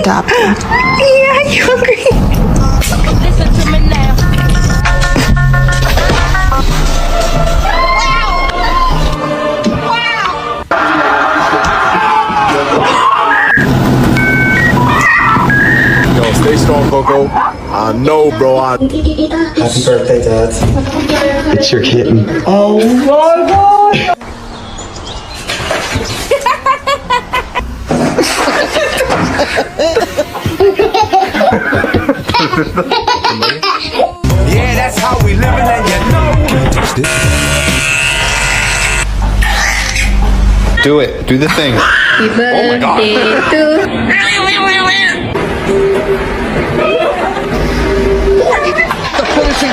adopted. Yeah, you agree? Listen to me now. Yo, stay strong, Coco. I know, bro. Happy birthday, Dad. It's your kitten. Oh my God. Yeah, that's how we living, and you know. Do it. Do the thing. Happy birthday to